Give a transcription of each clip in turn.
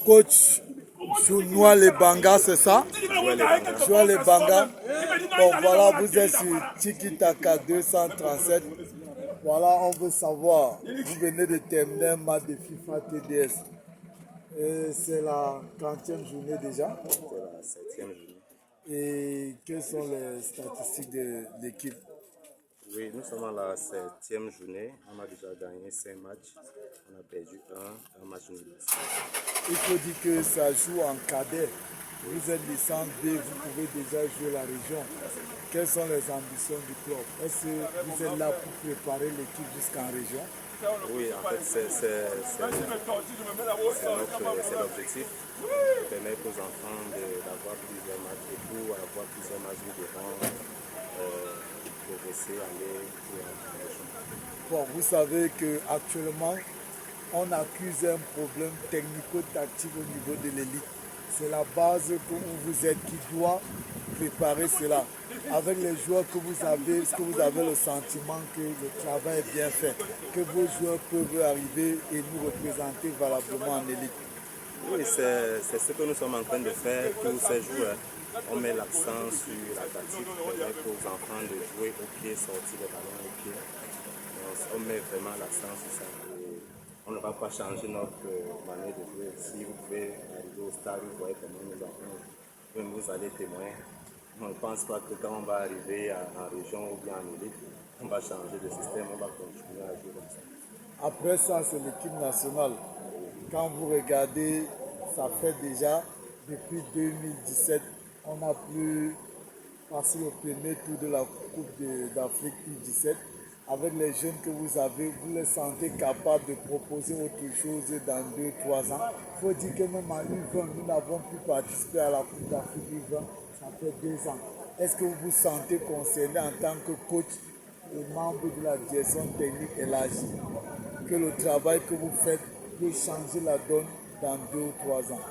Coach Jounoua les Banga, c'est ça? Jounoua les Banga. Bon, voilà, vous êtes sur Tiki Taka 237. Voilà, on veut savoir, vous venez de terminer un match de FIFA TDS. C'est la 30e journée déjà. C'est la 7e journée. Et quelles sont les statistiques de l'équipe? Oui, nous sommes à la 7e journée. On a déjà gagné 5 matchs. On a perdu un match nul. Il faut dire que ça joue en cadet. Vous êtes licence B, vous pouvez déjà jouer la région. Quelles sont les ambitions du club? Est-ce que vous êtes là pour préparer l'équipe jusqu'en région? Oui, en fait, c'est l'objectif. Permettre aux enfants d'avoir plusieurs matchs et pour avoir plusieurs matchs, nous devons progresser, aller en région. Bon, vous savez qu'actuellement, on accuse un problème technico-tactique au niveau de l'élite. C'est la base où vous êtes qui doit préparer cela. Avec les joueurs que vous avez, est-ce que vous avez le sentiment que le travail est bien fait, que vos joueurs peuvent arriver et nous représenter valablement en élite? Oui, c'est ce que nous sommes en train de faire pour ces joueurs. On met l'accent sur la tactique, permettre aux enfants de jouer au pied, sortir le ballon au pied. On met vraiment l'accent sur ça. Et on ne va pas changer notre manière de jouer. Si vous pouvez arriver au stade, vous voyez comment nous enfants, même vous allez témoin. On ne pense pas que quand on va arriver en région ou bien en élite, on va changer de système, on va continuer à jouer comme ça. Après ça, c'est l'équipe nationale. Quand vous regardez, ça fait déjà depuis 2017, on a pu passer au premier tour de la Coupe d'Afrique U17. Avec les jeunes que vous avez, vous les sentez capables de proposer autre chose dans 2-3 ans. Il faut dire que même en U20, nous n'avons pu participer à la Coupe d'Afrique U20, ça fait 2 ans. Est-ce que vous vous sentez concerné en tant que coach et membre de la direction technique élargie, que le travail que vous faites peut changer la donne dans 2 ou 3 ans?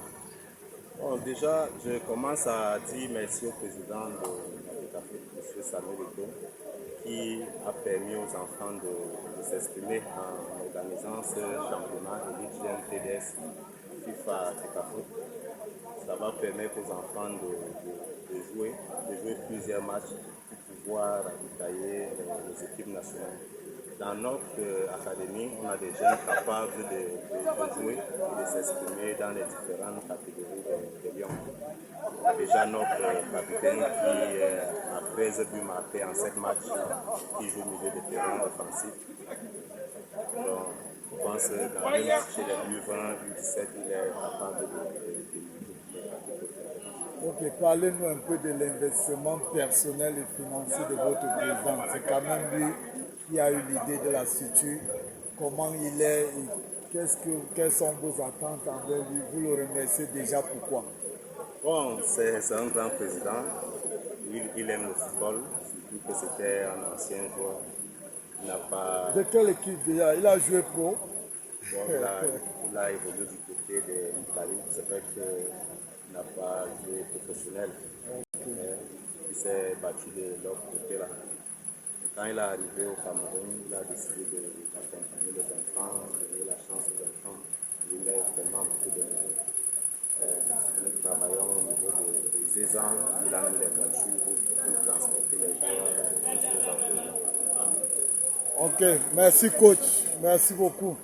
Bon, déjà, je commence à dire merci au président de la Afrique, M. Samuel Eto'o, qui a permis aux enfants de s'exprimer en organisant ce championnat Elite Jeune TDS FIFA TECAFO. Ça va permettre aux enfants de jouer plusieurs matchs pour pouvoir ravitailler les équipes nationales. Dans notre académie, on a des jeunes capables de jouer et de s'exprimer dans les différentes catégories de Lyon. Déjà notre capitaine qui a 13 buts marqués en 7 matchs, qui joue au milieu de terrain offensif. Donc, je pense que dans même chez les U20, U17, il est capable de Ok, parlez-nous un peu de l'investissement personnel et financier de votre président. C'est quand même lui qui a eu l'idée de la structure, comment il est, et quelles sont vos attentes envers lui. Vous le remerciez déjà pourquoi? Bon, c'est un grand président. Il aime le football, surtout que c'était un ancien joueur. Il n'a pas. De quelle équipe déjà? Il a joué pro? Bon, il a évolué du côté de l'Italie. C'est vrai qu'il n'a pas joué professionnel. Mais il s'est battu de l'autre côté là. Et quand il est arrivé au Cameroun, il a décidé d'accompagner les enfants, de donner la chance aux enfants. Il met vraiment beaucoup de moyens. Nous travaillons au niveau des aisants, il a mis les voitures pour transporter les joueurs jusqu'aux enfants. Ok, merci coach, merci beaucoup.